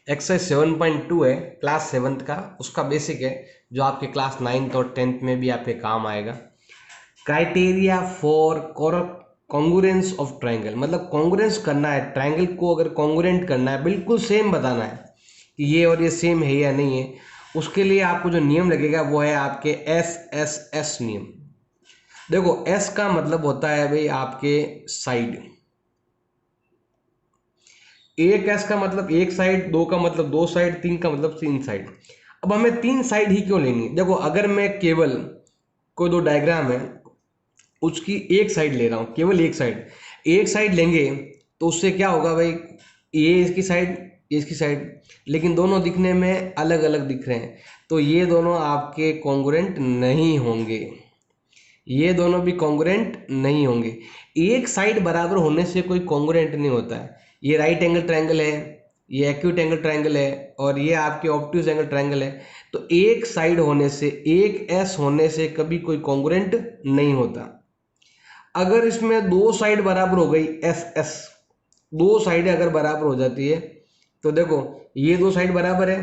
Exercise 7.2 है, class 7th का, उसका बेसिक है जो आपके क्लास 9th और 10th में भी आपके काम आएगा। Criteria for congruence of triangle, मतलब कॉन्ग्रुएंस करना है ट्राइंगल को, अगर कॉन्ग्रुएंट करना है, बिल्कुल सेम बताना है कि ये और ये सेम है या नहीं है। उसके लिए आपको जो नियम लगेगा वो है आपके एस नियम। देखो एस का मतलब होता है भाई आपके साइड, एक एस का मतलब एक साइड, दो का मतलब दो साइड, तीन का मतलब तीन साइड। अब हमें तीन साइड ही क्यों लेनी है? देखो अगर मैं केवल कोई दो डायग्राम है उसकी एक साइड ले रहा हूँ, केवल एक साइड लेंगे तो उससे क्या होगा भाई, ये इसकी साइड, ये इसकी साइड, लेकिन दोनों दिखने में अलग अलग दिख रहे हैं, तो ये दोनों आपके कॉन्ग्रुएंट नहीं होंगे, ये दोनों भी कॉन्ग्रुएंट नहीं होंगे। एक साइड बराबर होने से कोई कॉन्ग्रुएंट नहीं होता है। ये राइट एंगल ट्रायंगल है, ये एक्यूट एंगल ट्रायंगल है, और ये आपके ऑब्ट्यूज एंगल ट्रायंगल है। तो एक साइड होने से, एक एस होने से कभी कोई कॉन्ग्रुएंट नहीं होता। अगर इसमें दो साइड बराबर हो गई, एस एस, दो साइडें अगर बराबर हो जाती है तो देखो ये दो साइड बराबर है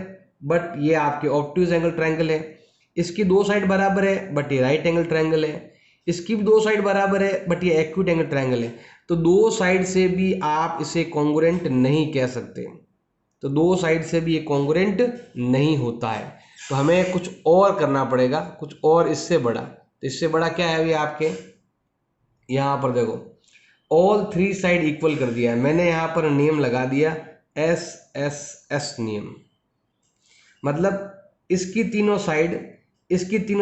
बट ये आपके ऑब्ट्यूज एंगल ट्रायंगल है, इसकी दो साइड बराबर है बट ये राइट एंगल ट्रायंगल है, इसकी भी दो साइड बराबर है बट ये एक्यूट एंगल ट्रायंगल है। तो दो साइड से भी आप इसे कॉन्ग्रुएंट नहीं कह सकते, तो दो साइड से भी ये कॉन्ग्रुएंट नहीं होता है। तो हमें कुछ और करना पड़ेगा, कुछ और इससे बड़ा। तो इससे बड़ा क्या है अभी आपके यहाँ पर देखो, ऑल थ्री साइड इक्वल कर दिया है मैंने, यहाँ पर नियम लगा दिया एस नियम। मतलब इसकी तीनों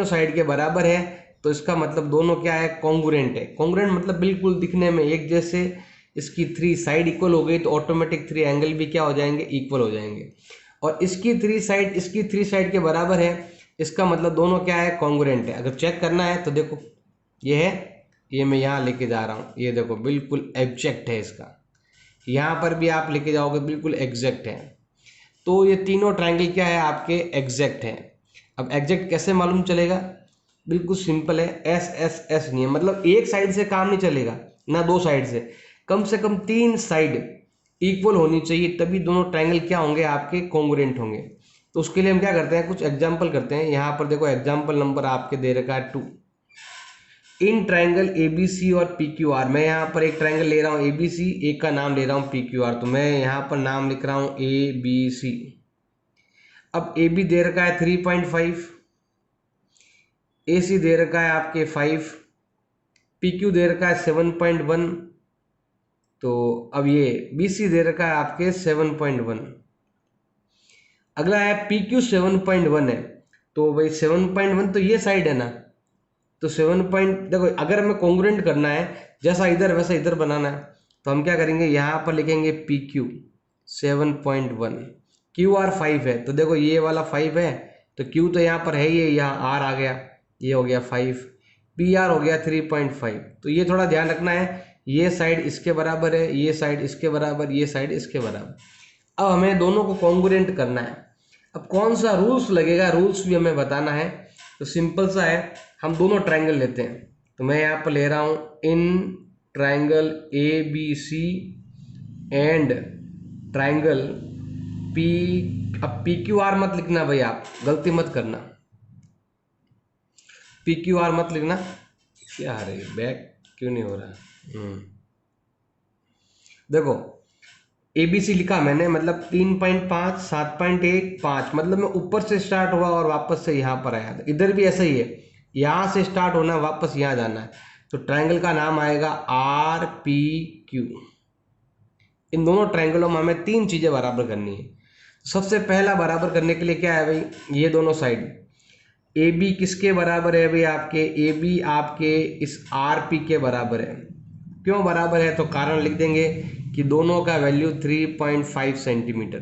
साइड के बराबर है, तो इसका मतलब दोनों क्या है, कॉन्ग्रुएंट है। कॉन्ग्रुएंट मतलब बिल्कुल दिखने में एक जैसे। इसकी थ्री साइड इक्वल हो गई तो ऑटोमेटिक थ्री एंगल भी क्या हो जाएंगे, इक्वल हो जाएंगे। और इसकी थ्री साइड के बराबर है, इसका मतलब दोनों क्या है, कॉन्ग्रुएंट है। अगर चेक करना है तो देखो ये है, ये मैं यहाँ लेके जा रहा हूँ, ये देखो बिल्कुल एग्जैक्ट है इसका, यहाँ पर भी आप लेके जाओगे बिल्कुल एग्जैक्ट है। तो ये तीनों ट्रायंगल क्या है आपके, एग्जैक्ट हैं। अब एग्जैक्ट कैसे मालूम चलेगा? बिल्कुल सिंपल है, एस नियम। मतलब एक साइड से काम नहीं चलेगा ना, दो साइड से कम तीन साइड इक्वल होनी चाहिए, तभी दोनों ट्रायंगल क्या होंगे, आपके कॉन्ग्रुएंट होंगे। तो उसके लिए हम क्या करते हैं, कुछ एग्जाम्पल करते हैं। यहाँ पर देखो एग्जाम्पल नंबर आपके दे रखा है 2। इन ट्रायंगल ए बी सी और पी क्यू आर, मैं यहाँ पर एक ट्रायंगल ले रहा हूँ ए बी सी, एक का नाम ले रहा हूँ पी क्यू आर, तो मैं यहाँ पर नाम लिख रहा हूँ ए बी सी। अब ए बी दे रखा है 3.5, ए सी दे रखा है आपके 5, पी क्यू दे रखा है 7.1, तो अब ये बी सी दे रखा है आपके 7.1। अगला है पी क्यू 7.1 है, तो भाई 7.1 तो ये साइड है ना, तो 7 पॉइंट, देखो अगर हमें कॉन्ग्रुएंट करना है, जैसा इधर वैसा इधर बनाना है, तो हम क्या करेंगे, यहाँ पर लिखेंगे पी क्यू 7.1, क्यू आर 5 है, तो देखो ये वाला 5 है, तो क्यू तो यहाँ पर है ही है, यहाँ आर आ गया, ये हो गया 5, पी आर हो गया 3.5। तो ये थोड़ा ध्यान रखना है, ये साइड इसके बराबर है, ये साइड इसके बराबर, ये साइड इसके बराबर। अब हमें दोनों को कॉन्ग्रुएंट करना है। अब कौन सा रूल्स लगेगा, रूल्स भी हमें बताना है। तो सिंपल सा है, हम दोनों ट्रायंगल लेते हैं, तो मैं यहाँ पर ले रहा हूँ in triangle A B C and triangle P. अब पी क्यू आर मत लिखना भाई, आप गलती मत करना, पी क्यू आर मत लिखना। क्या है बैक क्यों नहीं हो रहा? देखो ए बी सी लिखा मैंने, मतलब 3.5, 7.1, 5, मतलब मैं ऊपर से स्टार्ट हुआ और वापस से यहाँ पर आया। इधर भी ऐसा ही है, यहाँ से स्टार्ट होना वापस यहाँ जाना है, तो ट्रायंगल का नाम आएगा आर पी क्यू। इन दोनों ट्रायंगलों में हमें तीन चीज़ें बराबर करनी है। सबसे पहला बराबर करने के लिए क्या है भाई, ये दोनों साइड ए बी किसके बराबर है भाई, आपके ए बी आपके इस आर पी के बराबर है। क्यों बराबर है, तो कारण लिख देंगे कि दोनों का वैल्यू 3.5 सेंटीमीटर,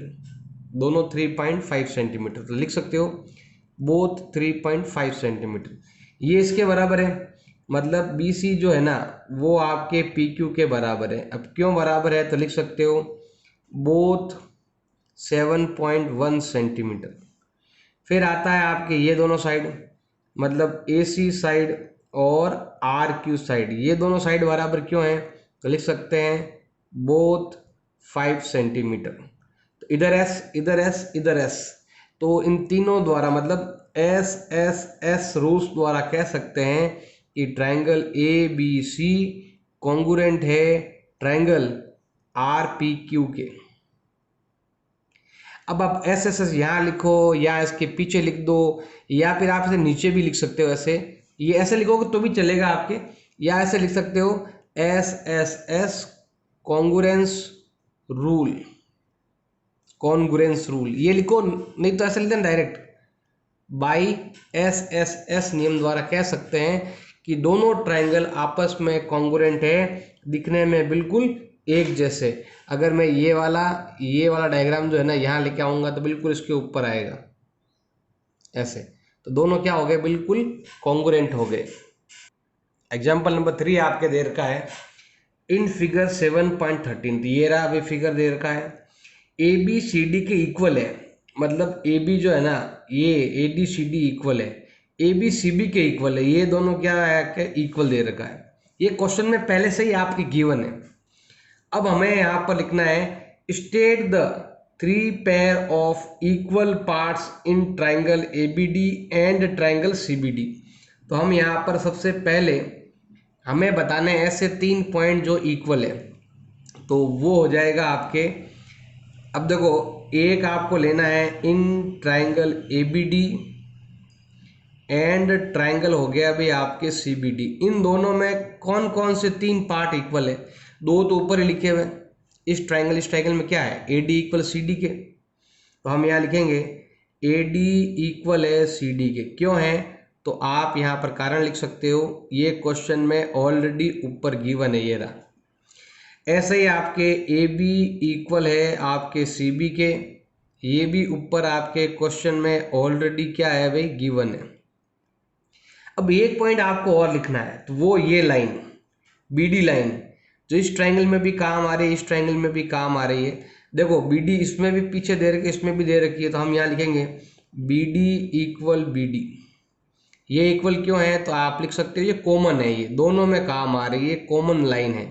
दोनों 3.5 सेंटीमीटर, तो लिख सकते हो बोथ 3.5 सेंटीमीटर। ये इसके बराबर है, मतलब बी सी जो है ना वो आपके पी क्यू के बराबर है। अब क्यों बराबर है, तो लिख सकते हो बोथ 7.1 सेंटीमीटर। फिर आता है आपके ये दोनों साइड, मतलब ए सी साइड और आर क्यू साइड, ये दोनों साइड बराबर क्यों हैं, तो लिख सकते हैं बोथ 5 सेंटीमीटर। तो इधर एस, इधर एस, इधर एस, तो इन तीनों द्वारा मतलब एस एस एस रूल्स द्वारा कह सकते हैं कि triangle A B C congruent है ट्रायंगल आर पी क्यू के। अब आप एस एस एस यहाँ लिखो या इसके पीछे लिख दो, या फिर आप इसे नीचे भी लिख सकते हो ऐसे, ये ऐसे लिखोगे तो भी चलेगा आपके, या ऐसे लिख सकते हो S S S congruence rule, congruence rule ये लिखो, नहीं तो ऐसे लिख देना direct. By S S S नियम द्वारा कह सकते हैं कि दोनों ट्रायंगल आपस में कॉन्ग्रुएंट है, दिखने में बिल्कुल एक जैसे। अगर मैं ये वाला डायग्राम जो है ना यहाँ लेके आऊंगा तो बिल्कुल इसके ऊपर आएगा ऐसे, तो दोनों क्या हो गए, बिल्कुल कॉन्ग्रुएंट हो गए। एग्जाम्पल नंबर 3 आपके दे रखा है इन फिगर 7.13, ये रहा अभी फिगर दे रखा है, ए बी सी डी के इक्वल है, मतलब ए बी जो है ना ये A D C D equal है, ए बी सी बी के इक्वल है, ये दोनों क्या है, इक्वल दे रखा है। ये क्वेश्चन में पहले से ही आपकी गिवन है। अब हमें यहाँ पर लिखना है state the 3 pair of equal parts in triangle A B D and triangle C B D. तो हम यहाँ पर सबसे पहले हमें बताने हैं ऐसे 3 पॉइंट जो इक्वल है, तो वो हो जाएगा आपके। अब देखो एक आपको लेना है in triangle A B D and triangle हो गया अभी आपके सी बी डी, इन दोनों में कौन कौन से 3 पार्ट इक्वल है, दो तो ऊपर ही लिखे हुए। इस ट्राइंगल में क्या है, A D equal C D के, तो हम यहाँ लिखेंगे ए डी इक्वल है सी डी के। क्यों है, तो आप यहाँ पर कारण लिख सकते हो, ये क्वेश्चन में ऑलरेडी ऊपर गिवन है, ये रहा। ऐसे ही आपके ए बी इक्वल है आपके सी बी के, ये भी ऊपर आपके क्वेश्चन में ऑलरेडी क्या है भाई, गिवन है। अब एक पॉइंट आपको और लिखना है, तो वो ये लाइन बी डी लाइन जो इस ट्रायंगल में भी काम आ रही है, इस ट्रायंगल में भी काम आ रही है। देखो बी डी इसमें भी पीछे दे रखी है, इसमें भी दे रखी है, तो हम यहाँ लिखेंगे B D equal B D. ये इक्वल क्यों है, तो आप लिख सकते हो ये कॉमन है, ये दोनों में काम आ रही है, कॉमन लाइन है,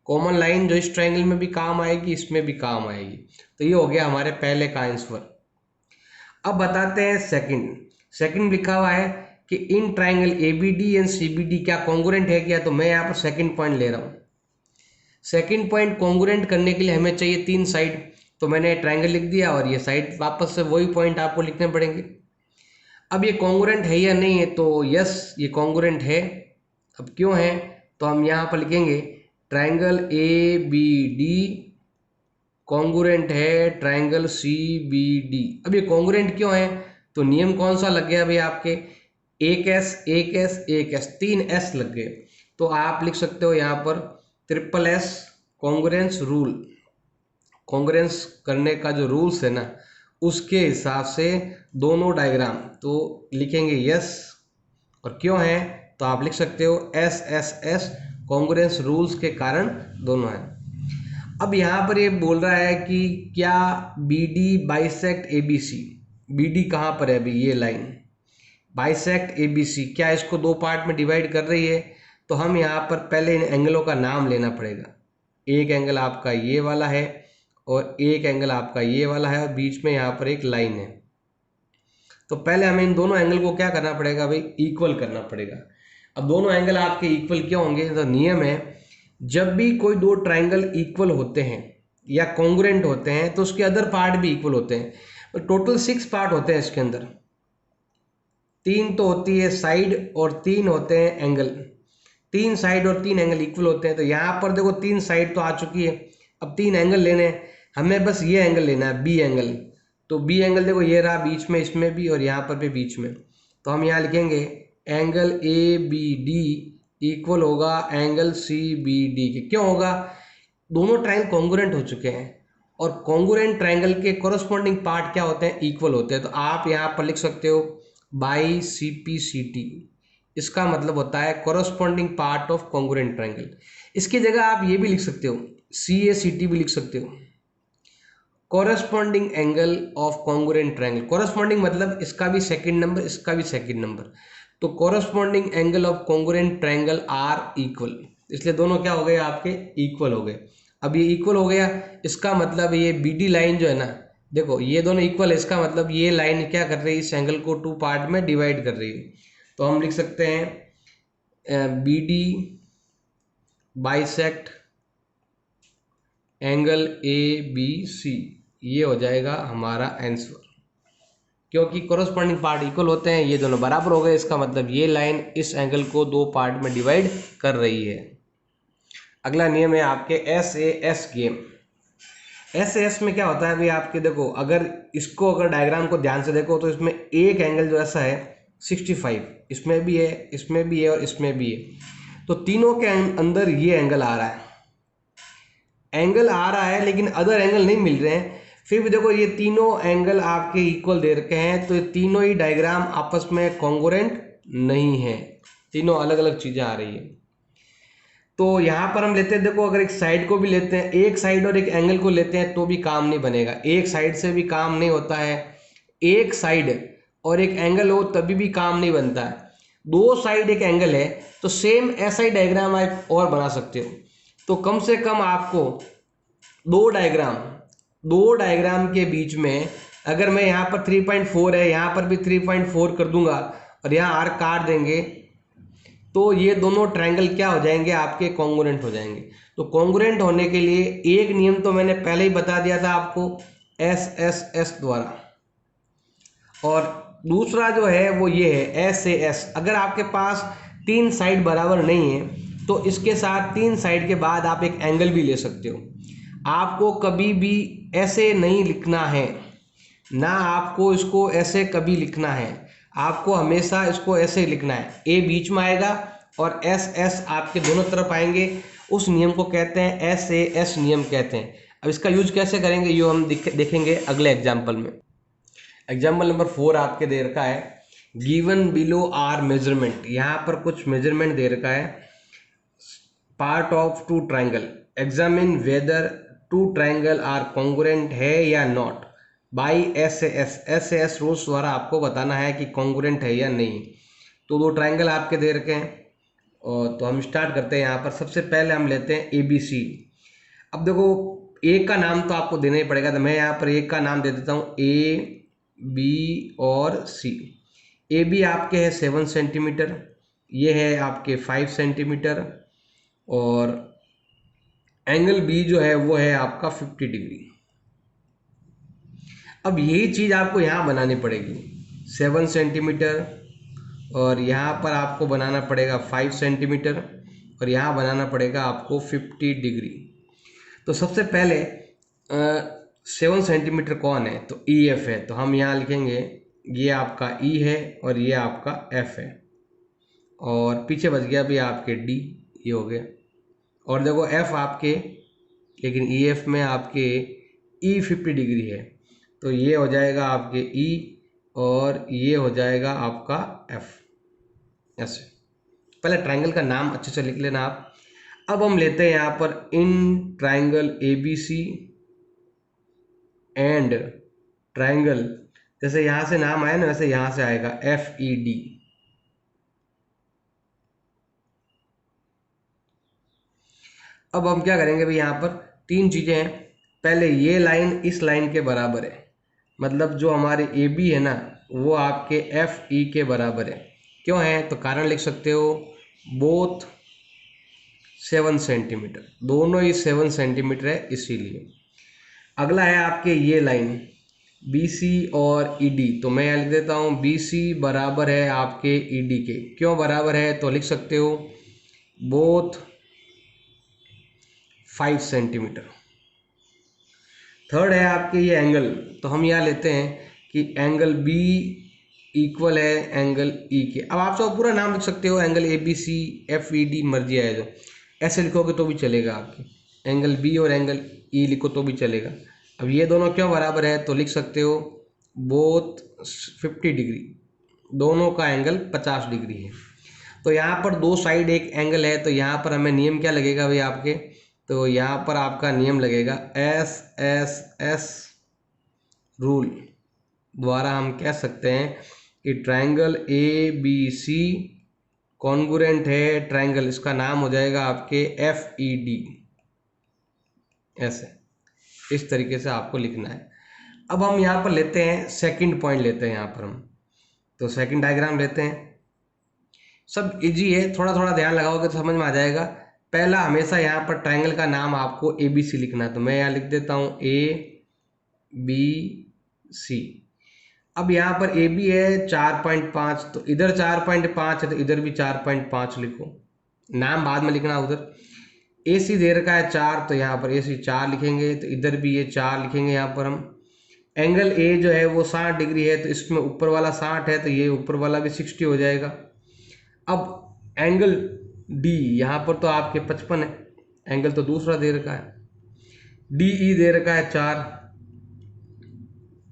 कॉमन लाइन जो इस ट्रायंगल में भी काम आएगी इसमें भी काम आएगी। तो ये हो गया हमारे पहले का आंसर। अब बताते हैं सेकंड। सेकंड लिखा हुआ है कि in triangle A B D and C B D क्या कॉन्ग्रुएंट है क्या, तो मैं यहाँ पर सेकंड पॉइंट ले रहा हूँ। सेकंड पॉइंट कॉन्ग्रुएंट करने के लिए हमें चाहिए 3 साइड, तो मैंने ट्रायंगल लिख दिया और ये साइड वापस से वही पॉइंट आपको लिखने पड़ेंगे। अब ये कॉन्ग्रुएंट है या नहीं है, तो यस ये कॉन्ग्रुएंट है। अब क्यों है, तो हम यहाँ पर लिखेंगे triangle A B D congruent है ट्रायंगल सी बी डी। अब ये कॉन्ग्रुएंट क्यों है, तो नियम कौन सा लग गया भाई आपके, एक एस एक एस एक एस, 3 एस लग गए। तो आप लिख सकते हो यहाँ पर triple S congruence rule, congruence करने का जो रूल्स है ना उसके हिसाब से दोनों डायग्राम तो लिखेंगे यस। और क्यों है, तो आप लिख सकते हो S S S congruence rules के कारण दोनों है। अब यहाँ पर ये बोल रहा है कि क्या B D bisect A B C, B D कहाँ पर है अभी, ये line bisect A B C, क्या इसको 2 पार्ट में डिवाइड कर रही है, तो हम यहाँ पर पहले इन एंगलों का नाम लेना पड़ेगा। एक एंगल आपका ये वाला है और एक एंगल आपका ये वाला है और बीच में यहाँ पर एक लाइन है। तो पहले हमें इन दोनों एंगल को क्या करना पड़ेगा भाई, इक्वल करना पड़ेगा। अब दोनों एंगल आपके इक्वल क्यों होंगे, तो नियम है जब भी कोई 2 ट्राइंगल इक्वल होते हैं या कॉन्ग्रुएंट होते हैं तो उसके अदर पार्ट भी इक्वल होते हैं। तो टोटल 6 पार्ट होते हैं इसके अंदर, 3 तो होती है साइड और 3 होते हैं एंगल, 3 साइड और 3 एंगल इक्वल होते हैं। तो यहाँ पर देखो 3 साइड तो आ चुकी है, अब 3 एंगल लेने हैं हमें, बस ये एंगल लेना है बी एंगल। तो बी एंगल देखो ये रहा बीच में, इसमें भी और यहाँ पर भी बीच में। तो हम यहाँ लिखेंगे angle A B D equal होगा एंगल सी बी डी के। क्यों होगा, दोनों ट्रायंगल कॉन्ग्रुएंट हो चुके हैं और कॉन्ग्रुएंट ट्रायंगल के कोरस्पॉन्डिंग पार्ट क्या होते हैं, इक्वल होते हैं। तो आप यहाँ पर लिख सकते हो by C P C T, इसका मतलब होता है corresponding part of congruent triangle. इसकी जगह आप ये भी लिख सकते हो सी ए सी टी भी लिख सकते हो, corresponding angle of congruent triangle. Corresponding मतलब इसका भी सेकंड नंबर इसका भी सेकंड नंबर, तो corresponding angle of congruent triangle are equal, इसलिए दोनों क्या हो गए आपके, इक्वल हो गए। अब ये इक्वल हो गया, इसका मतलब ये बी डी लाइन जो है ना देखो ये दोनों इक्वल है, इसका मतलब ये लाइन क्या कर रही है, इस एंगल को टू पार्ट में डिवाइड कर रही है। तो हम लिख सकते हैं B D bisect angle A B C, ये हो जाएगा हमारा आंसर। क्योंकि कोरस्पॉन्डिंग पार्ट इक्वल होते हैं, ये दोनों बराबर हो गए, इसका मतलब ये लाइन इस एंगल को दो पार्ट में डिवाइड कर रही है। अगला नियम है आपके S A S game. S S में क्या होता है भाई, आपके देखो अगर इसको अगर डायग्राम को ध्यान से देखो तो इसमें एक एंगल जो ऐसा है 65, इसमें भी है, इसमें भी है और इसमें भी है। तो तीनों के अंदर ये एंगल आ रहा है, एंगल आ रहा है लेकिन अदर एंगल नहीं मिल रहे हैं। फिर भी देखो ये तीनों एंगल आपके इक्वल दे रखे हैं, तो ये तीनों ही डायग्राम आपस में कॉन्ग्रुएंट नहीं है, तीनों अलग अलग चीजें आ रही है। तो यहाँ पर हम लेते हैं, देखो अगर एक साइड को भी लेते हैं, एक साइड और एक एंगल को लेते हैं तो भी काम नहीं बनेगा, एक साइड से भी काम नहीं होता है, एक साइड और एक एंगल हो तभी भी काम नहीं बनता है, दो साइड एक एंगल है तो सेम ऐसा ही डायग्राम आप और बना सकते हो। तो कम से कम आपको दो डायग्राम के बीच में, अगर मैं यहाँ पर 3.4 है, यहाँ पर भी 3.4 कर दूंगा और यहाँ आर्क काट देंगे, तो ये दोनों ट्रायंगल क्या हो जाएंगे, आपके कॉन्ग्रुएंट हो जाएंगे। तो कॉन्ग्रुएंट होने के लिए एक नियम तो मैंने पहले ही बता दिया था आपको, एस एस एस द्वारा, और दूसरा जो है वो ये है एस ए एस। अगर आपके पास तीन साइड बराबर नहीं है तो इसके साथ तीन साइड के बाद आप एक एंगल भी ले सकते हो। आपको कभी भी ऐसे नहीं लिखना है, ना आपको इसको ऐसे कभी लिखना है, आपको हमेशा इसको ऐसे ही लिखना है, ए बीच में आएगा और एस एस आपके दोनों तरफ आएंगे। उस नियम को कहते हैं एस ए एस नियम कहते हैं। अब इसका यूज कैसे करेंगे ये हम देखेंगे अगले एग्जाम्पल में। एग्जाम्पल नंबर 4 आपके दे रखा है, गिवन बिलो आर मेजरमेंट। यहाँ पर कुछ मेजरमेंट दे रखा है, part of two triangle, examine whether two triangle are congruent है या not by S A S rules द्वारा आपको बताना है कि कॉन्ग्रुएंट है या नहीं। तो दो ट्राइंगल आपके दे रखे हैं, और तो हम स्टार्ट करते हैं। यहाँ पर सबसे पहले हम लेते हैं ए बी सी। अब देखो एक का नाम तो आपको देना ही पड़ेगा, तो मैं यहाँ पर एक का नाम दे देता हूँ ए बी और सी। ए बी आपके है 7 सेंटीमीटर, ये है आपके 5 सेंटीमीटर, और एंगल बी जो है वो है आपका 50 डिग्री। अब यही चीज़ आपको यहाँ बनानी पड़ेगी, 7 सेंटीमीटर, और यहाँ पर आपको बनाना पड़ेगा 5 सेंटीमीटर, और यहाँ बनाना पड़ेगा आपको 50 डिग्री। तो सबसे पहले 7 सेंटीमीटर कौन है, तो ई एफ है, तो हम यहाँ लिखेंगे ये आपका ई है और ये आपका एफ है, और पीछे बच गया भी आपके डी, ये हो गया। और देखो एफ आपके, लेकिन ई एफ में आपके ई 50 डिग्री है, तो ये हो जाएगा आपके ई और ये हो जाएगा आपका एफ। ऐसे पहले ट्रायंगल का नाम अच्छे से लिख लेना आप। अब हम लेते हैं यहाँ पर in triangle A B C and triangle, जैसे यहाँ से नाम आया ना वैसे यहाँ से आएगा एफ ई डी। अब हम क्या करेंगे भाई, यहाँ पर तीन चीजें हैं। पहले ये लाइन इस लाइन के बराबर है, मतलब जो हमारे ए बी है ना वो आपके एफ ई के बराबर है। क्यों है, तो कारण लिख सकते हो, बोथ 7 सेंटीमीटर, दोनों ही 7 सेंटीमीटर है इसीलिए। अगला है आपके ये लाइन बी सी और ई डी, तो मैं यहाँ लिख देता हूँ बी सी बराबर है आपके ई डी के। क्यों बराबर है, तो लिख सकते हो बोथ 5 सेंटीमीटर। थर्ड है आपके ये एंगल, तो हम यहाँ लेते हैं कि एंगल बी इक्वल है एंगल ई के। अब आप सब पूरा नाम लिख सकते हो, angle A B C F E D, मर्जी आए जो, ऐसे लिखोगे तो भी चलेगा, आपके एंगल बी और एंगल ई लिखो तो भी चलेगा। अब ये दोनों क्यों बराबर है, तो लिख सकते हो बोथ 50 डिग्री, दोनों का एंगल 50 डिग्री है। तो यहाँ पर दो साइड एक एंगल है, तो यहाँ पर हमें नियम क्या लगेगा भाई आपके, तो यहाँ पर आपका नियम लगेगा एस एस एस रूल द्वारा हम कह सकते हैं कि triangle A B C congruent है ट्रायंगल, इसका नाम हो जाएगा आपके एफ ई डी। ऐसे इस तरीके से आपको लिखना है। अब हम यहाँ पर लेते हैं सेकंड पॉइंट लेते हैं यहाँ पर हम, तो सेकंड डायग्राम लेते हैं। सब इजी है, थोड़ा थोड़ा ध्यान लगाओगे तो समझ में आ जाएगा। पहला हमेशा यहाँ पर ट्रायंगल का नाम आपको ए बी सी लिखना है, तो मैं यहाँ लिख देता हूँ ए बी सी। अब यहाँ पर ए बी है 4.5, तो इधर 4.5 है तो इधर भी 4.5 लिखो, नाम बाद में लिखना उधर। ए सी दे रखा है 4, तो यहाँ पर ए सी 4 लिखेंगे, तो इधर भी ये 4 लिखेंगे यहाँ पर हम। एंगल ए जो है वो 60 डिग्री है, तो इसमें ऊपर वाला 60 है तो ये ऊपर वाला भी 60 हो जाएगा। अब एंगल डी यहाँ पर तो आपके 55 है, एंगल तो दूसरा दे रखा है। डी ई दे रखा है 4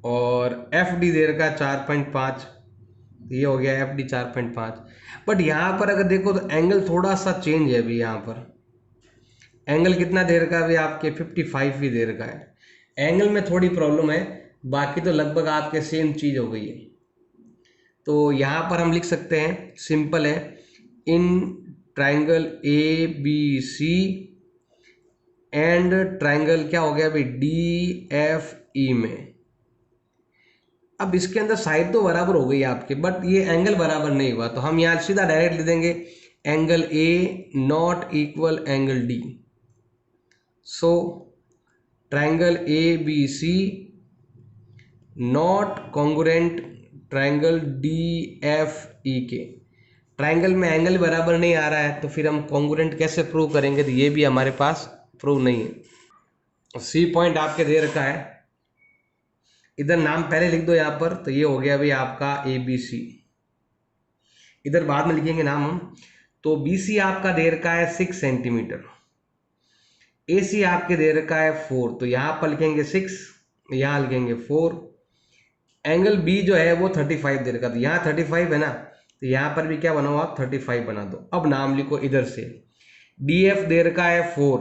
और एफ डी दे रखा है 4.5, ये हो गया एफ डी 4.5। बट यहाँ पर अगर देखो तो एंगल थोड़ा सा चेंज है अभी, यहाँ पर एंगल कितना दे रखा है अभी आपके 55 ही दे रखा है। एंगल में थोड़ी प्रॉब्लम है, बाकी तो लगभग आपके सेम चीज़ हो गई है। तो यहाँ पर हम लिख सकते हैं, सिंपल है, in triangle A B C and triangle क्या हो गया अभी डी एफ ई में। अब इसके अंदर साइड तो बराबर हो गई आपके, बट ये एंगल बराबर नहीं हुआ, तो हम यहाँ सीधा डायरेक्ट लिख देंगे angle A not equal angle D. So triangle A B C not congruent triangle D F E के। ट्राइंगल में एंगल बराबर नहीं आ रहा है, तो फिर हम कॉन्ग्रुएंट कैसे प्रूव करेंगे, तो ये भी हमारे पास प्रूव नहीं है। सी पॉइंट आपके दे रखा है, इधर नाम पहले लिख दो यहाँ पर, तो ये हो गया भाई आपका ए बी सी, इधर बाद में लिखेंगे नाम हम। तो बी सी आपका दे रखा है 6 सेंटीमीटर, ए सी आपके दे रखा है 4, तो यहाँ पर लिखेंगे 6, यहाँ लिखेंगे 4। एंगल बी जो है वो 35 दे रखा, तो यहाँ 35 है ना, तो यहाँ पर भी क्या बनाओ आप 35 बना दो। अब नाम लिखो इधर से, डी एफ दे रखा है 4,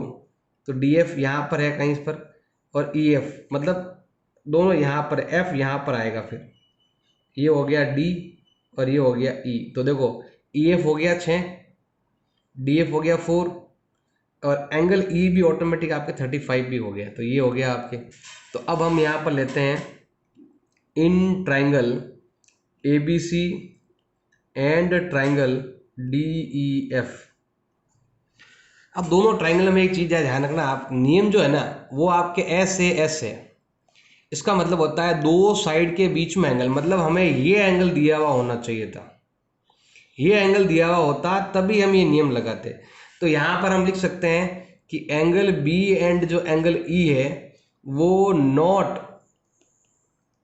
तो डी एफ यहाँ पर है कहीं इस पर, और ई एफ मतलब दोनों यहाँ पर, एफ यहाँ पर आएगा, फिर ये हो गया डी और ये हो गया ई। तो देखो ई एफ हो गया 6, डी एफ हो गया 4 और एंगल ई भी ऑटोमेटिक आपके 35 भी हो गया, तो ये हो गया आपके। तो अब हम यहाँ पर लेते हैं in triangle A B C and triangle D E F. अब दोनों ट्राइंगल में एक चीज़ है ध्यान रखना आप, नियम जो है ना वो आपके एस से एस है। इसका मतलब होता है दो साइड के बीच में एंगल, मतलब हमें ये एंगल दिया हुआ होना चाहिए था, ये एंगल दिया हुआ होता तभी हम ये नियम लगाते। तो यहाँ पर हम लिख सकते हैं कि एंगल बी एंड जो एंगल ई है वो नॉट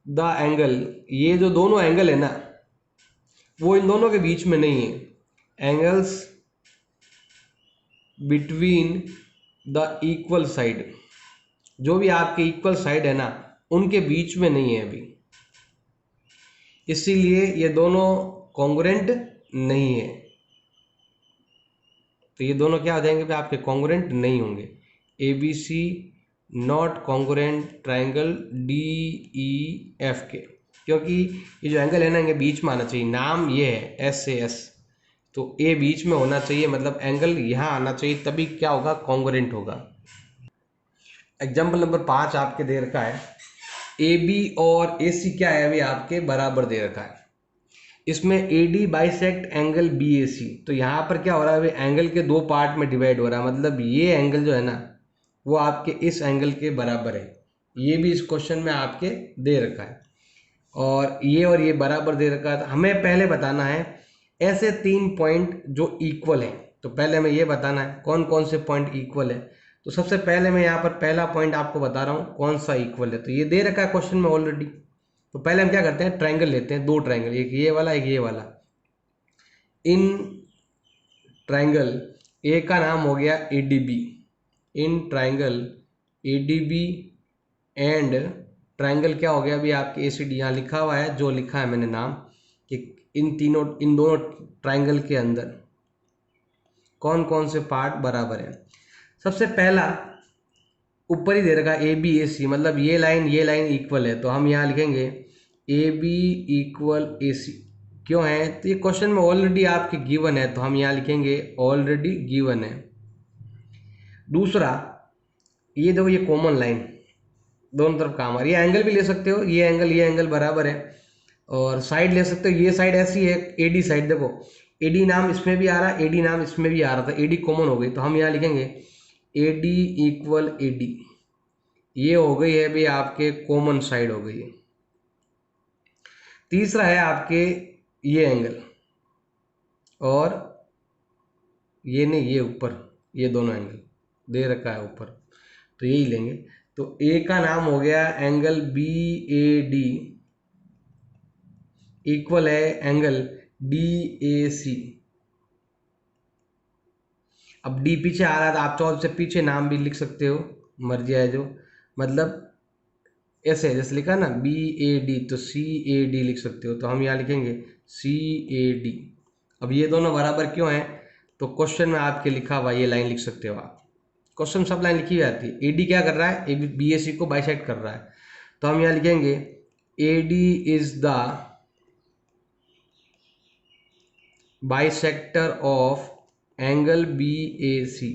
द एंगल, ये जो दोनों एंगल है ना वो इन दोनों के बीच में नहीं है, angles between the equal side, जो भी आपके इक्वल साइड है ना उनके बीच में नहीं है अभी, इसीलिए ये दोनों कॉन्ग्रुएंट नहीं है। तो ये दोनों क्या हो जाएंगे भाई आपके कॉन्ग्रुएंट नहीं होंगे, A B C not congruent triangle D E F के, क्योंकि ये जो एंगल है ना इनके बीच में आना चाहिए, नाम ये है एस से एस, तो ए बीच में होना चाहिए, मतलब एंगल यहाँ आना चाहिए, तभी क्या होगा कॉन्ग्रुएंट होगा। एग्जाम्पल नंबर 5 आपके दे रखा है, ए बी और ए सी क्या है अभी आपके बराबर दे रखा है, इसमें A D bisect angle B A C. तो यहाँ पर क्या हो रहा है अभी एंगल के दो पार्ट में डिवाइड हो रहा है, मतलब ये एंगल जो है ना वो आपके इस एंगल के बराबर है, ये भी इस क्वेश्चन में आपके दे रखा है, और ये बराबर दे रखा है। हमें पहले बताना है ऐसे 3 पॉइंट जो इक्वल है, तो पहले हमें ये बताना है कौन कौन से पॉइंट इक्वल है। तो सबसे पहले मैं यहाँ पर पहला पॉइंट आपको बता रहा हूँ कौन सा इक्वल है, तो ये दे रखा है क्वेश्चन में ऑलरेडी। तो पहले हम क्या करते हैं ट्रायंगल लेते हैं, दो ट्रायंगल, एक ये वाला एक ये वाला। इन ट्रायंगल ए का नाम हो गया A D B, in triangle A D B and triangle क्या हो गया अभी आपके ए सी डी, यहाँ लिखा हुआ है जो लिखा है मैंने नाम कि इन दोनों ट्रायंगल के अंदर कौन कौन से पार्ट बराबर है। सबसे पहला ऊपर ही दे रखा ए बी ए सी, मतलब ये लाइन इक्वल है, तो हम यहाँ लिखेंगे ए बी इक्वल ए सी। क्यों है, तो ये क्वेश्चन में ऑलरेडी आपके गिवन है, तो हम यहाँ लिखेंगे ऑलरेडी गिवन है। दूसरा ये देखो ये कॉमन लाइन, दोनों तरफ काम आ रही है। एंगल भी ले सकते हो, ये एंगल बराबर है, और साइड ले सकते हो, ये साइड ऐसी है एडी साइड। देखो एडी नाम इसमें भी आ रहा है, एडी नाम इसमें भी आ रहा था, एडी कॉमन हो गई, तो हम यहाँ लिखेंगे एडी इक्वल एडी। ये हो गई है भी आपके कॉमन साइड हो गई है। तीसरा है आपके ये एंगल, और ये नहीं, ये ऊपर, ये दोनों एंगल दे रखा है ऊपर, तो यही लेंगे। तो ए का नाम हो गया angle B A D, equal है एंगल डी ए सी। अब डी पीछे आ रहा था, आप चाहो से पीछे नाम भी लिख सकते हो, मर्जी है जो, मतलब ऐसे जैसे लिखा ना बी ए डी, तो सी ए डी लिख सकते हो, तो हम यहाँ लिखेंगे सी ए डी। अब ये दोनों बराबर क्यों हैं, तो क्वेश्चन में आपके लिखा हुआ ये लाइन लिख सकते हो आप, क्वेश्चन सब लाइन लिखी हुई आती है। ए डी क्या कर रहा है, ए बी ए सी को बाइसेक्ट कर रहा है, तो हम यहाँ लिखेंगे A D is the bisector of angle B A C.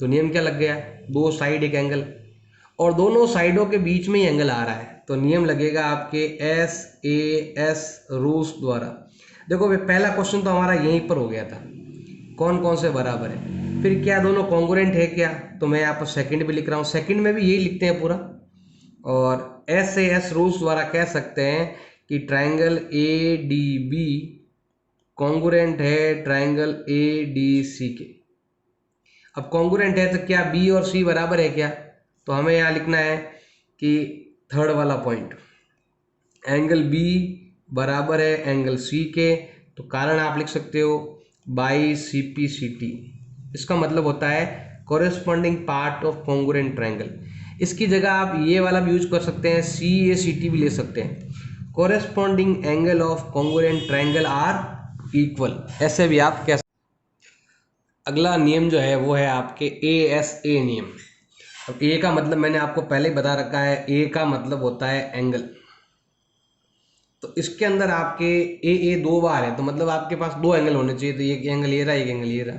तो नियम क्या लग गया, दो साइड एक एंगल, और दोनों साइडों के बीच में ही एंगल आ रहा है, तो नियम लगेगा आपके एस ए एस रूल्स द्वारा। देखो भाई पहला क्वेश्चन तो हमारा यहीं पर हो गया था, कौन कौन से बराबर है, फिर क्या दोनों कॉन्ग्रुएंट है क्या, तो मैं यहाँ पर सेकंड भी लिख रहा हूँ, सेकंड में भी यही लिखते हैं पूरा। और एस ए एस रूल्स द्वारा कह सकते हैं कि triangle A D B congruent है ट्राइंगल ए डी सी के। अब कॉन्ग्रुएंट है तो क्या बी और सी बराबर है क्या, तो हमें यहाँ लिखना है कि थर्ड वाला पॉइंट, एंगल बी बराबर है एंगल सी के, तो कारण आप लिख सकते हो by C P C T. इसका मतलब होता है corresponding part of congruent triangle. इसकी जगह आप ये वाला भी यूज कर सकते हैं, सी ए सी टी भी ले सकते हैं, corresponding angle of congruent triangle are equal, ऐसे भी आप कह सकते। अगला नियम जो है वो है आपके ए एस ए नियम। अब ए का मतलब मैंने आपको पहले ही बता रखा है, ए का मतलब होता है एंगल, तो इसके अंदर आपके ए दो बार है, तो मतलब आपके पास दो एंगल होने चाहिए, तो एक एंगल ये रहा, एक एंगल ये रहा,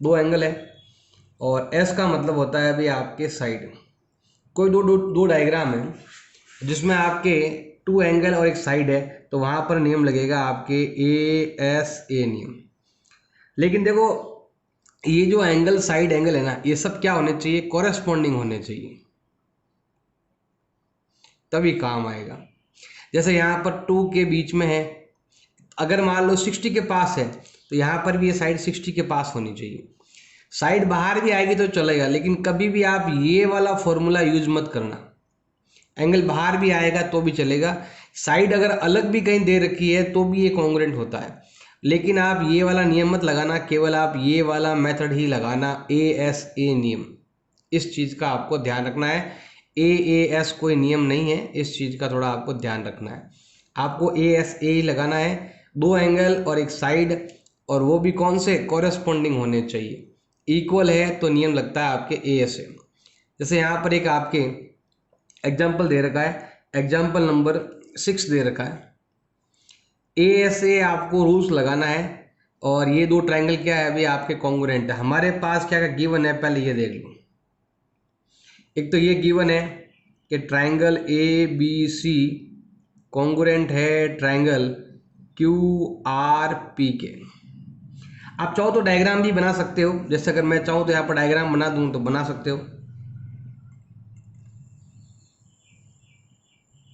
दो एंगल है। और एस का मतलब होता है भाई आपके साइड। कोई दो डायग्राम है जिसमें आपके टू एंगल और एक साइड है, तो वहां पर नियम लगेगा आपके ए एस ए नियम। लेकिन देखो ये जो एंगल साइड एंगल है ना, ये सब क्या होने चाहिए, कॉरेस्पॉन्डिंग होने चाहिए, तभी काम आएगा। जैसे यहाँ पर 2 के बीच में है, अगर मान लो 60 के पास है, तो यहाँ पर भी ये साइड 60 के पास होनी चाहिए। साइड बाहर भी आएगी तो चलेगा, लेकिन कभी भी आप ये वाला फॉर्मूला यूज मत करना, एंगल बाहर भी आएगा तो भी चलेगा, साइड अगर अलग भी कहीं दे रखी है तो भी ये कॉन्ग्रुएंट होता है। लेकिन आप ये वाला नियम मत लगाना, केवल आप ये वाला मेथड ही लगाना, ए एस ए नियम। इस चीज़ का आपको ध्यान रखना है, ए एस कोई नियम नहीं है, इस चीज़ का थोड़ा आपको ध्यान रखना है। आपको ए एस ए ही लगाना है, दो एंगल और एक साइड, और वो भी कौन से, कॉरेस्पॉन्डिंग होने चाहिए, इक्वल है तो नियम लगता है आपके ए एस ए। जैसे यहाँ पर एक आपके एग्जाम्पल दे रखा है, एग्जाम्पल नंबर 6 दे रखा है, ए एस ए आपको रूल्स लगाना है, और ये दो ट्राइंगल क्या है अभी आपके कॉन्ग्रुएंट है। हमारे पास क्या गिवन है, पहले ये देख लो। एक तो ये गिवन है कि triangle A B C congruent है ट्राइंगल क्यू आर पी के। आप चाहो तो डायग्राम भी बना सकते हो, जैसे अगर मैं चाहूँ तो यहाँ पर डायग्राम बना दूँ तो बना सकते हो,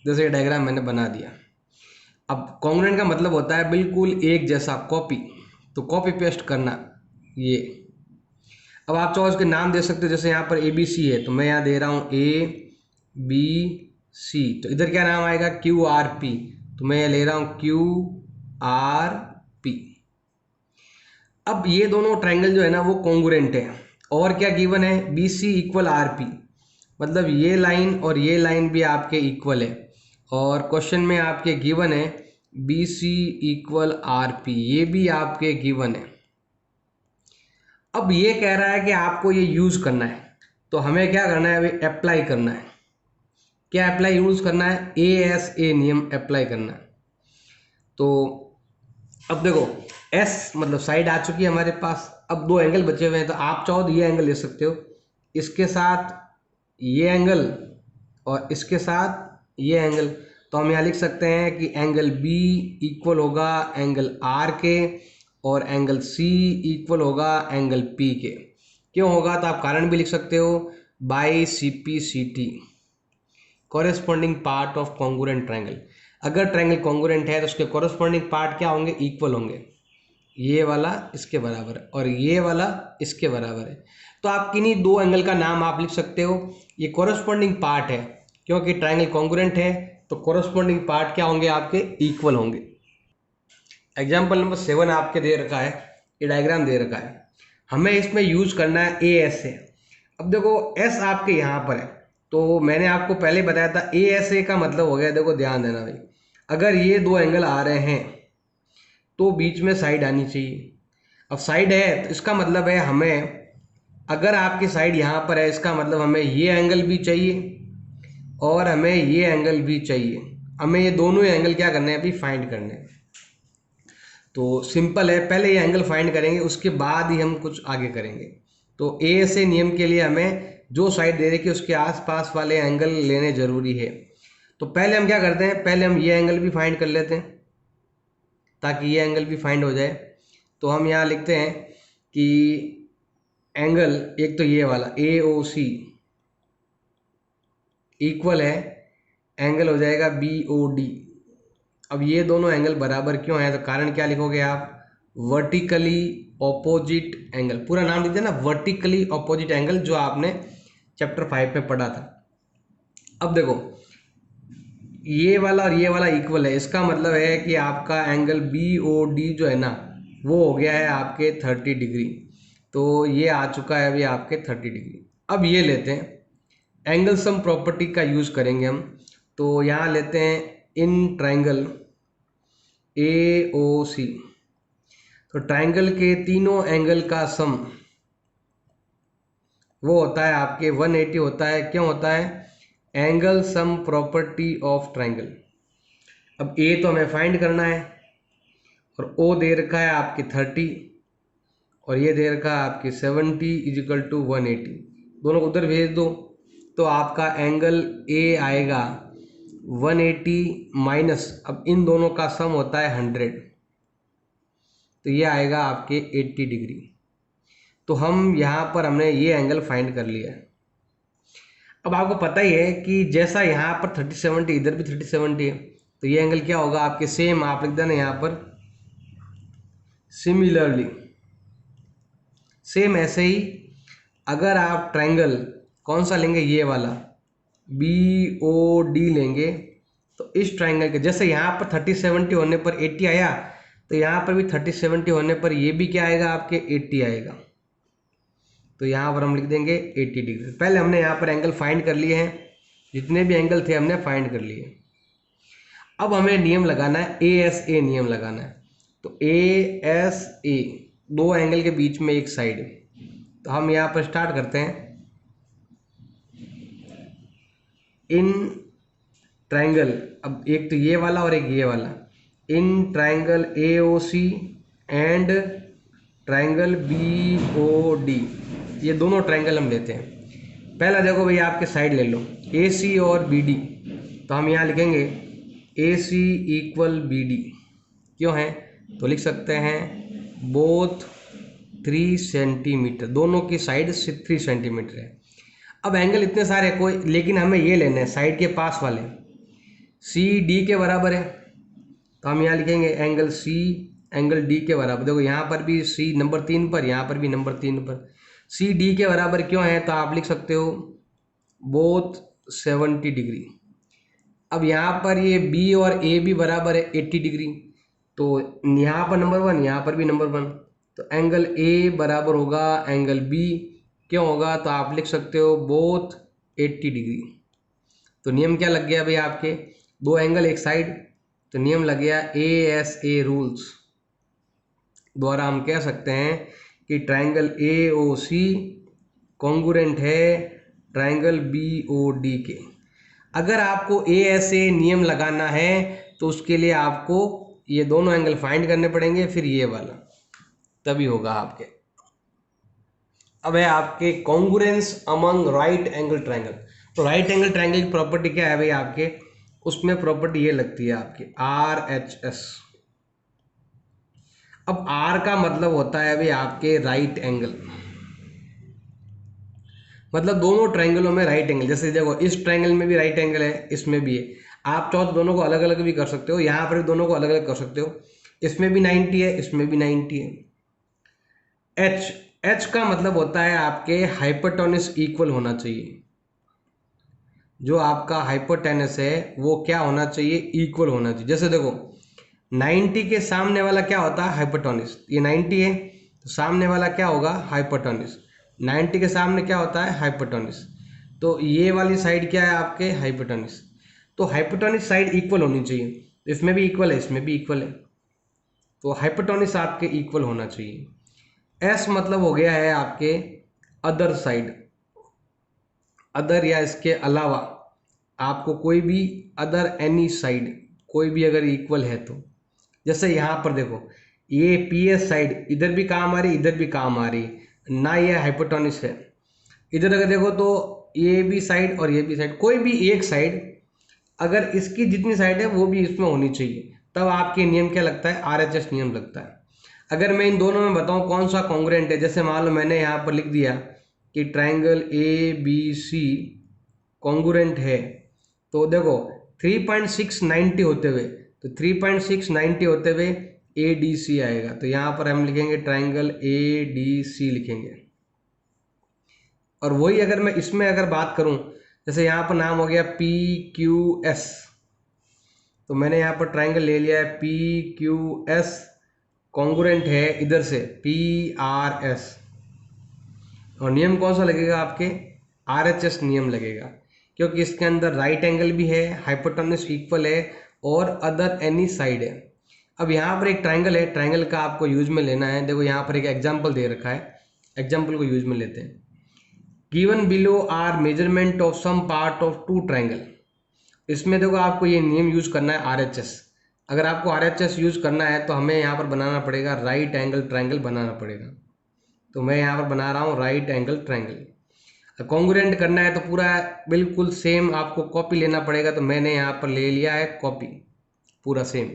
जैसे ये डायग्राम मैंने बना दिया। अब कॉन्ग्रुएंट का मतलब होता है बिल्कुल एक जैसा, कॉपी, तो कॉपी पेस्ट करना ये। अब आप चाहो इसके नाम दे सकते हो, जैसे यहाँ पर ए बी सी है तो मैं यहाँ दे रहा हूँ ए बी सी, तो इधर क्या नाम आएगा, क्यू आर पी, तो मैं ले रहा हूँ क्यू आर पी। अब ये दोनों ट्राइंगल जो है ना वो कॉन्ग्रुएंट है, और क्या गिवन है, B C equal R P, मतलब ये लाइन और ये लाइन भी आपके इक्वल है, और क्वेश्चन में आपके गिवन है B C equal R P, ये भी आपके गिवन है। अब ये कह रहा है कि आपको ये यूज करना है, तो हमें क्या करना है, अभी अप्लाई करना है। क्या अप्लाई यूज करना है, ए एस ए नियम अप्लाई करना है। तो अब देखो एस मतलब साइड आ चुकी है हमारे पास, अब दो एंगल बचे हुए हैं, तो आप चाहो तो ये एंगल ले सकते हो, इसके साथ ये एंगल और इसके साथ ये एंगल, तो हम यहाँ लिख सकते हैं कि एंगल बी इक्वल होगा एंगल आर के और एंगल सी इक्वल होगा एंगल पी के। क्यों होगा, तो आप कारण भी लिख सकते हो, by C P C T, corresponding part of congruent triangle. अगर ट्रायंगल कॉन्ग्रुएंट है तो उसके कॉरेस्पॉन्डिंग पार्ट क्या होंगे, इक्वल होंगे। ये वाला इसके बराबर है और ये वाला इसके बराबर है। तो आप किन्हीं दो एंगल का नाम आप लिख सकते हो। ये कॉरेस्पॉन्डिंग पार्ट है, क्योंकि ट्रायंगल कॉन्ग्रुएंट है तो कॉरेस्पॉन्डिंग पार्ट क्या होंगे, आपके इक्वल होंगे। एग्जाम्पल नंबर 7 आपके दे रखा है, ये डायग्राम दे रखा है, हमें इसमें यूज करना है ए एस ए। अब देखो एस आपके यहाँ पर है, तो मैंने आपको पहले बताया था ए एस ए का मतलब हो गया, देखो ध्यान देना भाई, अगर ये दो एंगल आ रहे हैं तो बीच में साइड आनी चाहिए। अब साइड है तो इसका मतलब है हमें, अगर आपकी साइड यहाँ पर है इसका मतलब हमें ये एंगल भी चाहिए और हमें ये एंगल भी चाहिए। हमें ये दोनों एंगल क्या करने हैं, अभी फाइंड करने हैं। तो सिंपल है, पहले ये एंगल फाइंड करेंगे उसके बाद ही हम कुछ आगे करेंगे। तो ए से नियम के लिए हमें जो साइड दे रखी है उसके आसपास वाले एंगल लेने जरूरी है। तो पहले हम क्या करते हैं, पहले हम ये एंगल भी फाइंड कर लेते हैं ताकि ये एंगल भी फाइंड हो जाए। तो हम यहाँ लिखते हैं कि एंगल एक तो ये वाला ए ओ सी इक्वल है एंगल हो जाएगा बी ओ डी। अब ये दोनों एंगल बराबर क्यों है, तो कारण क्या लिखोगे आप, वर्टिकली ऑपोजिट एंगल, पूरा नाम लिखते हैं ना, वर्टिकली ऑपोजिट एंगल, जो आपने चैप्टर 5 में पढ़ा था। अब देखो ये वाला और ये वाला इक्वल है, इसका मतलब है कि आपका एंगल बी ओ डी जो है ना वो हो गया है आपके 30 डिग्री। तो ये आ चुका है अभी आपके 30 डिग्री। अब ये लेते हैं एंगल सम प्रॉपर्टी का यूज करेंगे हम। तो यहाँ लेते हैं इन ट्राइंगल ए ओ सी, तो ट्राइंगल के तीनों एंगल का सम वो होता है आपके 180 होता है। क्यों होता है, angle sum property of triangle. अब ए तो हमें फाइंड करना है और ओ दे रखा है आपके 30 और ये दे रखा है आपके 70 इजिकल टू 180, दोनों को उधर भेज दो तो आपका एंगल ए आएगा 180 माइनस, अब इन दोनों का सम होता है 100, तो ये आएगा आपके 80 डिग्री। तो हम यहाँ पर हमने ये एंगल फाइंड कर लिया है। अब आपको पता ही है कि जैसा यहाँ पर 30-70 इधर भी 30-70 है, तो ये एंगल क्या होगा आपके, सेम आप लिख देना यहाँ पर सिमिलरली। सेम ऐसे ही अगर आप ट्रायंगल कौन सा लेंगे, ये वाला बी ओ डी लेंगे, तो इस ट्रायंगल के जैसे यहाँ पर 30-70 होने पर 80 आया, तो यहाँ पर भी 30-70 होने पर ये भी क्या आएगा आपके 80 आएगा। तो यहाँ पर हम लिख देंगे 80 डिग्री। पहले हमने यहाँ पर एंगल फाइंड कर लिए हैं, जितने भी एंगल थे हमने फाइंड कर लिए। अब हमें नियम लगाना है, ए एस ए नियम लगाना है। तो ए एस ए, दो एंगल के बीच में एक साइड। तो हम यहाँ पर स्टार्ट करते हैं, इन ट्रायंगल, अब एक तो ये वाला और एक ये वाला, in triangle A O C and triangle B O D, ये दोनों ट्रायंगल हम लेते हैं। पहला देखो भैया आपके साइड ले लो ए सी और बी डी, तो हम यहाँ लिखेंगे ए सी इक्वल बी डी। क्यों है, तो लिख सकते हैं बोथ 3 सेंटीमीटर, दोनों की साइड 3 सेंटीमीटर है। अब एंगल इतने सारे कोई, लेकिन हमें ये लेना है साइड के पास वाले, सी डी के बराबर है, तो हम यहाँ लिखेंगे एंगल सी एंगल डी के बराबर। देखो यहाँ पर भी सी नंबर 3 पर, यहाँ पर भी नंबर 3 पर, सी डी के बराबर क्यों है, तो आप लिख सकते हो बोथ 70 डिग्री। अब यहाँ पर ये बी और ए भी बराबर है 80 डिग्री, तो यहाँ पर नंबर 1, यहाँ पर भी नंबर 1, तो एंगल ए बराबर होगा एंगल बी। क्यों होगा, तो आप लिख सकते हो बोथ 80 डिग्री। तो नियम क्या लग गया भाई आपके, दो एंगल एक साइड, तो नियम लग गया ए एस ए रूल्स द्वारा हम कह सकते हैं कि triangle A O C congruent है ट्रायंगल बी ओ डी के। अगर आपको ए एस ए नियम लगाना है तो उसके लिए आपको ये दोनों एंगल फाइंड करने पड़ेंगे, फिर ये वाला, तभी होगा आपके। अब है आपके congruence among right angle triangle. तो राइट एंगल ट्रायंगल की प्रॉपर्टी क्या है भाई आपके, उसमें प्रॉपर्टी ये लगती है आपकी RHS। अब R का मतलब होता है भाई आपके राइट एंगल, मतलब दोनों ट्रायंगलों में राइट एंगल। जैसे देखो इस ट्रायंगल में भी राइट एंगल है, इसमें भी है। आप चाहो तो दोनों को अलग अलग भी कर सकते हो, यहाँ पर भी दोनों को अलग अलग कर सकते हो। इसमें भी 90 है, इसमें भी 90 है। एच का मतलब होता है आपके हाइपोटेन्यूस इक्वल होना चाहिए। जो आपका हाइपोटेन्यूस है वो क्या होना चाहिए, इक्वल होना चाहिए। जैसे देखो 90 के सामने वाला क्या होता है, हाइपोटेन्यूस। ये 90 है तो सामने वाला क्या होगा, हाइपोटेन्यूस। 90 के सामने क्या होता है, हाइपोटेन्यूस। तो ये वाली साइड क्या है आपके, हाइपोटेन्यूस। तो हाइपोटेन्यूस साइड इक्वल होनी चाहिए। इसमें भी इक्वल है, इसमें भी इक्वल है, तो हाइपोटेन्यूस आपके इक्वल होना चाहिए। एस मतलब हो गया है आपके अदर साइड, अदर या इसके अलावा आपको कोई भी अदर एनी साइड कोई भी अगर इक्वल है तो। जैसे यहाँ पर देखो ये पी एस साइड इधर भी काम आ रही, इधर भी काम आ रही, ना ये हाइपोटेन्यूस है। इधर अगर देखो तो ये भी साइड और ये भी साइड, कोई भी एक साइड अगर इसकी जितनी साइड है वो भी इसमें होनी चाहिए, तब आपके नियम क्या लगता है, RHS नियम लगता है। अगर मैं इन दोनों में बताऊं कौन सा कॉन्ग्रुएंट है, जैसे मान लो मैंने यहाँ पर लिख दिया कि ट्राइंगल ABC कॉन्ग्रुएंट है, तो देखो 3.690 होते हुए, तो 3.690 होते हुए ADC आएगा। तो यहाँ पर हम लिखेंगे ट्राइंगल ADC लिखेंगे। और वही अगर मैं इसमें अगर बात करूं, जैसे यहाँ पर नाम हो गया PQS, तो मैंने यहाँ पर ट्राइंगल ले लिया है PQS, कॉन्ग्रुएंट है इधर से PRS, और नियम कौन सा लगेगा आपके, RHS नियम लगेगा, क्योंकि इसके अंदर राइट एंगल भी है, हाइपोटेन्यूस इक्वल है और अदर एनी साइड है। अब यहाँ पर एक ट्राइंगल है, ट्राइंगल का आपको यूज में लेना है। देखो यहाँ पर एक एग्जांपल दे रखा है, एग्जांपल को यूज में लेते हैं। Given below are measurement of some part of two triangle. इसमें देखो आपको ये नियम यूज करना है RHS। अगर आपको RHS यूज करना है तो हमें यहाँ पर बनाना पड़ेगा राइट एंगल ट्राइंगल बनाना पड़ेगा। तो मैं यहाँ पर बना रहा हूँ राइट एंगल ट्राइंगल। कॉन्ग्रुएंट करना है तो पूरा बिल्कुल सेम आपको कॉपी लेना पड़ेगा, तो मैंने यहाँ पर ले लिया है कॉपी पूरा सेम।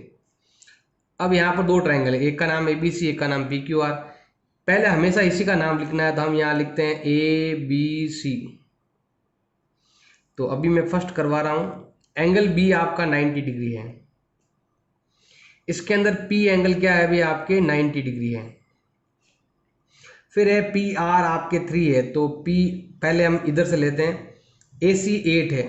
अब यहाँ पर दो ट्राइंगल है, एक का नाम ABC, एक का नाम PQR। पहले हमेशा इसी का नाम लिखना है, तो हम यहाँ लिखते हैं ABC। तो अभी मैं फर्स्ट करवा रहा हूँ। एंगल B आपका 90 डिग्री है, इसके अंदर P एंगल क्या है अभी आपके 90 डिग्री है। फिर है PR आपके 3 है, तो P पहले हम इधर से लेते हैं, AC 8 है,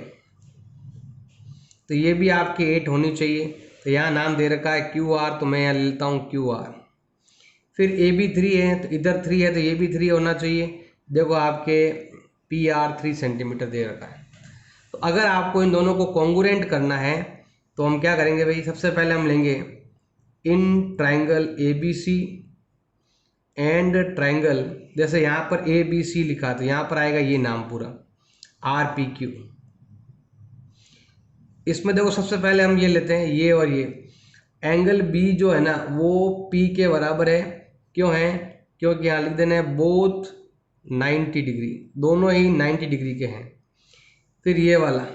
तो ये भी आपके 8 होनी चाहिए। तो यहाँ नाम दे रखा है QR, तो मैं यहाँ लेता हूँ QR। फिर AB 3 है, तो इधर 3 है, तो ये भी 3 होना चाहिए। देखो आपके PR 3 सेंटीमीटर दे रखा है। तो अगर आपको इन दोनों को कॉन्ग्रुएंट करना है तो हम क्या करेंगे भाई, सबसे पहले हम लेंगे in triangle ABC and triangle, जैसे यहाँ पर ABC लिखा तो यहाँ पर आएगा ये नाम पूरा RPQ। इसमें देखो सबसे पहले हम ये लेते हैं ये, और ये एंगल B जो है ना वो P के बराबर है। क्यों है, क्योंकि यहाँ लिख देना है बोथ 90 डिग्री, दोनों ही 90 डिग्री के हैं। फिर ये वाला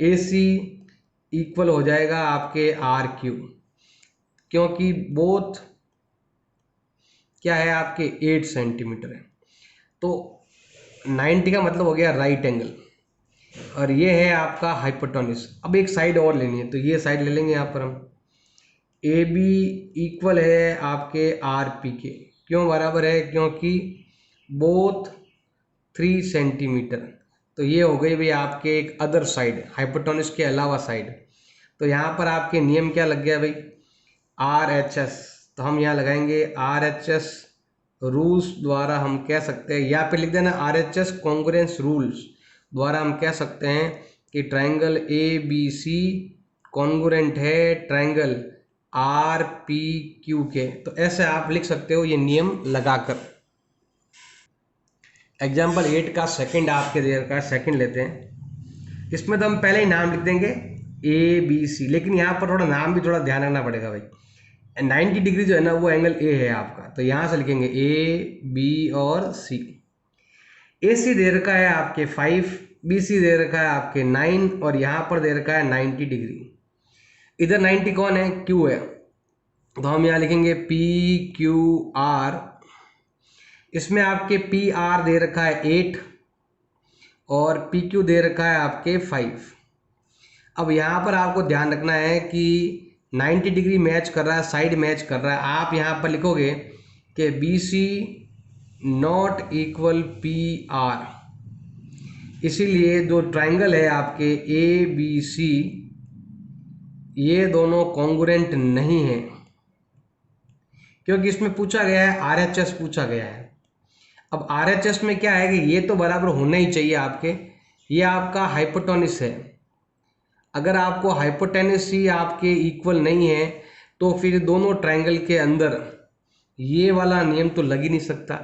AC इक्वल हो जाएगा आपके RQ, क्योंकि बोथ क्या है आपके 8 सेंटीमीटर है। तो 90 का मतलब हो गया राइट एंगल, और ये है आपका हाइपोटेन्यूस। अब एक साइड और लेनी है, तो ये साइड ले लेंगे यहाँ पर हम। AB इक्वल है आपके RP के, क्यों बराबर है, क्योंकि बोथ 3 सेंटीमीटर। तो ये हो गई भाई आपके एक अदर साइड, हाइपोटेन्यूस के अलावा साइड। तो यहाँ पर आपके नियम क्या लग गया भाई, RHS। तो हम यहाँ लगाएंगे RHS रूल्स द्वारा हम कह सकते हैं, या फिर लिख देना RHS कॉन्ग्रुएंस रूल्स द्वारा हम कह सकते हैं कि ट्राइंगल ABC कॉन्ग्रुएंट है ट्राइंगल RPQ के। तो ऐसे आप लिख सकते हो ये नियम लगाकर। एग्जाम्पल 8 का सेकंड आपके दे रखा है, सेकंड लेते हैं। इसमें तो हम पहले ही नाम लिख देंगे ABC, लेकिन यहाँ पर थोड़ा नाम भी थोड़ा ध्यान रखना पड़ेगा भाई। 90 डिग्री जो है ना वो एंगल A है आपका, तो यहाँ से लिखेंगे A B और C। ए सी दे रखा है आपके 5, बी सी दे रखा है आपके 9 और यहाँ पर दे रखा है 90 डिग्री। इधर 90 कौन है? क्यू है, तो हम यहाँ लिखेंगे पी क्यू आर। इसमें आपके पी आर दे रखा है 8 और पी क्यू दे रखा है आपके 5। अब यहाँ पर आपको ध्यान रखना है कि 90 डिग्री मैच कर रहा है, साइड मैच कर रहा है। आप यहाँ पर लिखोगे कि B C not equal P R, इसीलिए जो ट्राइंगल है आपके ए बी सी ये दोनों कॉन्ग्रुएंट नहीं है, क्योंकि इसमें पूछा गया है आरएचएस पूछा गया है। अब आरएचएस में क्या है कि ये तो बराबर होना ही चाहिए आपके, ये आपका हाइपोटेन्यूस है। अगर आपको हाइपोटेन्यूस ही आपके इक्वल नहीं है तो फिर दोनों ट्रायंगल के अंदर ये वाला नियम तो लग ही नहीं सकता,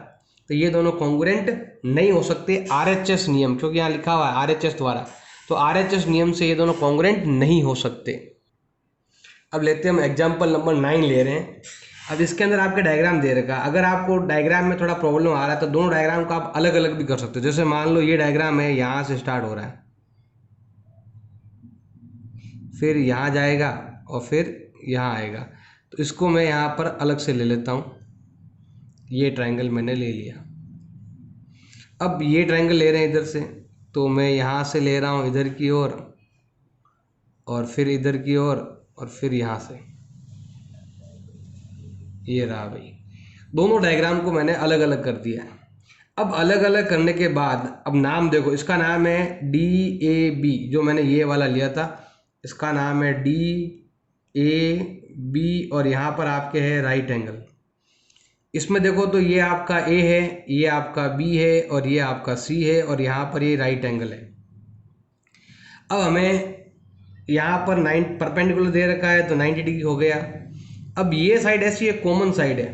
तो ये दोनों कॉन्ग्रुएंट नहीं हो सकते आरएचएस नियम, क्योंकि यहाँ लिखा हुआ है आरएचएस द्वारा, तो आरएचएस नियम से ये दोनों कॉन्ग्रुएंट नहीं हो सकते। अब लेते हैं हम एग्जाम्पल नंबर 9 ले रहे हैं। अब इसके अंदर आपके डायग्राम दे रखा है। अगर आपको डायग्राम में थोड़ा प्रॉब्लम आ रहा है तो दोनों डायग्राम को आप अलग अलग भी कर सकते हो। जैसे मान लो ये डायग्राम है, यहाँ से स्टार्ट हो रहा है, फिर यहाँ जाएगा और फिर यहाँ आएगा, तो इसको मैं यहाँ पर अलग से ले लेता हूँ। ये ट्रायंगल मैंने ले लिया। अब ये ट्रायंगल ले रहे हैं इधर से, तो मैं यहाँ से ले रहा हूँ इधर की ओर और फिर इधर की ओर और फिर यहाँ से। ये रहा भाई, दोनों डायग्राम को मैंने अलग अलग कर दिया। अब अलग अलग करने के बाद अब नाम देखो, इसका नाम है डी ए बी, जो मैंने ये वाला लिया था इसका नाम है डी ए बी, और यहाँ पर आपके है राइट एंगल। इसमें देखो तो ये आपका ए है, ये आपका बी है और ये आपका सी है, और यहाँ पर ये राइट एंगल है। अब हमें यहाँ पर 9 परपेंडिकुलर दे रखा है तो 90 डिग्री हो गया। अब ये साइड ऐसी है, कॉमन साइड है,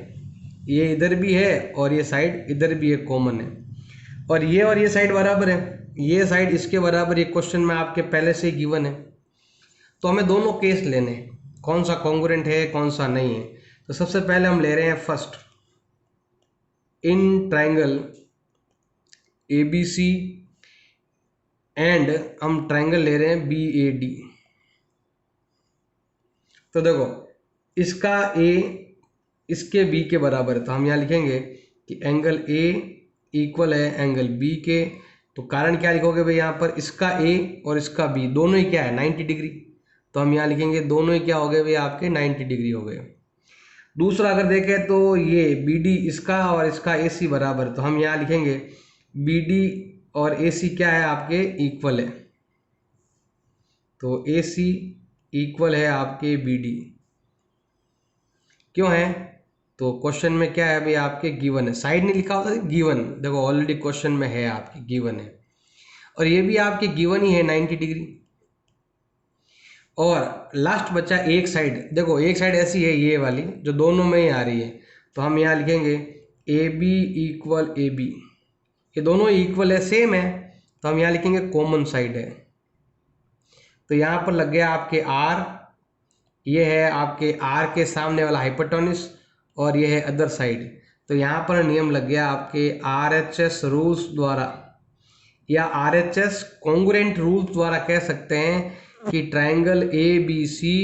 ये इधर भी है और ये साइड इधर भी है, कॉमन है, और ये साइड बराबर है, ये साइड इसके बराबर, ये क्वेश्चन में आपके पहले से ही गिवन है। तो हमें दोनों केस लेने हैं, कौन सा कॉन्ग्रुएंट है कौन सा नहीं है। तो सबसे पहले हम ले रहे हैं first, in triangle A B C and हम ट्रायंगल ले रहे हैं बी ए डी। तो देखो इसका ए इसके बी के बराबर है, तो हम यहाँ लिखेंगे कि एंगल ए इक्वल है एंगल बी के। तो कारण क्या लिखोगे भाई, यहाँ पर इसका ए और इसका बी दोनों ही क्या है 90 डिग्री, तो हम यहाँ लिखेंगे दोनों ही क्या हो गए भाई आपके 90 डिग्री हो गए। दूसरा अगर देखें तो ये बी डी इसका और इसका ए सी बराबर, तो हम यहाँ लिखेंगे बी डी और ए सी क्या है आपके इक्वल है, तो ए सी इक्वल है आपके बी डी। क्यों है, तो क्वेश्चन में क्या है भाई आपके गिवन है, साइड नहीं लिखा होता गिवन, देखो ऑलरेडी क्वेश्चन में है आपके गिवन है, और ये भी आपके गिवन ही है 90 डिग्री। और लास्ट बचा एक साइड, देखो एक साइड ऐसी है ये वाली जो दोनों में ही आ रही है, तो हम यहाँ लिखेंगे A B equal A B, ये दोनों इक्वल है सेम है, तो हम यहाँ लिखेंगे कॉमन साइड है। तो यहाँ पर लग गया आपके आर, ये है आपके आर के सामने वाला हाइपोटेन्यूस और ये है अदर साइड, तो यहाँ पर नियम लग गया आपके आरएचएस रूल्स द्वारा या आरएचएस कॉन्ग्रुएंट रूल्स द्वारा कह सकते हैं कि triangle A B C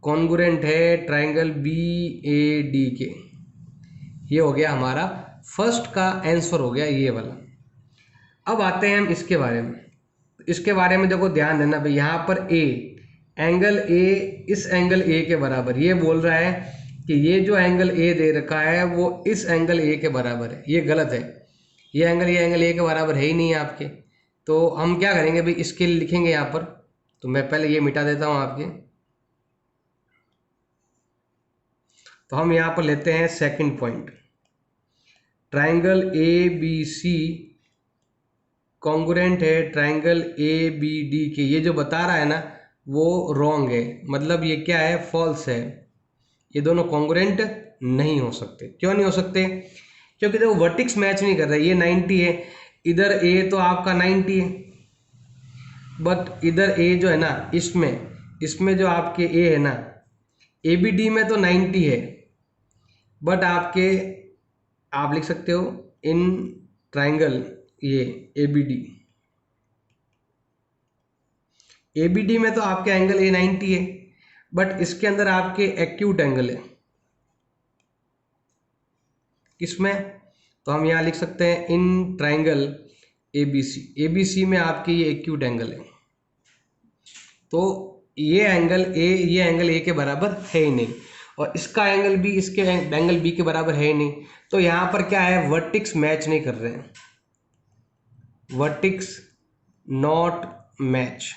congruent है ट्रायंगल बी ए डी के। ये हो गया हमारा फर्स्ट का आंसर हो गया ये वाला। अब आते हैं हम इसके बारे में, इसके बारे में देखो ध्यान देना भाई, यहाँ पर ए एंगल ए इस एंगल ए के बराबर, ये बोल रहा है कि ये जो एंगल ए दे रखा है वो इस एंगल ए के बराबर है, ये गलत है, ये एंगल ए के बराबर है ही नहीं आपके। तो हम क्या करेंगे भाई, इसके लिए लिखेंगे यहाँ पर, तो मैं पहले ये मिटा देता हूँ आपके। तो हम यहाँ पर लेते हैं second point, triangle A B C congruent है ट्रायंगल ए बी डी के। ये जो बता रहा है ना वो रॉन्ग है, मतलब ये क्या है फॉल्स है, ये दोनों कॉन्ग्रुएंट नहीं हो सकते। क्यों नहीं हो सकते, क्योंकि देखो वर्टिक्स मैच नहीं कर रहा है, ये 90 है, इधर ए तो आपका 90 है, बट इधर ए जो है ना इसमें जो आपके ए है ना ए बी डी में तो 90 है, बट आपके आप लिख सकते हो इन ट्रायंगल ये ABD, ABD में तो आपके एंगल A90 है, बट इसके अंदर आपके एक्यूट एंगल है। किसमें? तो हम यहाँ लिख सकते हैं इन ट्राइंगल ABC, ABC में आपके ये एक्यूट एंगल है। तो ये एंगल A के बराबर है ही नहीं, और इसका एंगल B इसके एंगल B के बराबर है ही नहीं। तो यहाँ पर क्या है, वर्टिक्स मैच नहीं कर रहे हैं, वर्टिक्स नॉट मैच।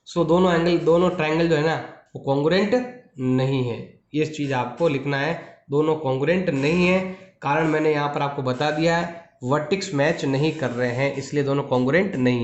सो दोनों ट्राइंगल जो है ना वो कॉन्ग्रुएंट नहीं है। ये चीज आपको लिखना है, दोनों कॉन्ग्रुएंट नहीं है। कारण मैंने यहाँ पर आपको बता दिया है, वर्टिक्स मैच नहीं कर रहे हैं, इसलिए दोनों कॉन्ग्रुएंट नहीं है।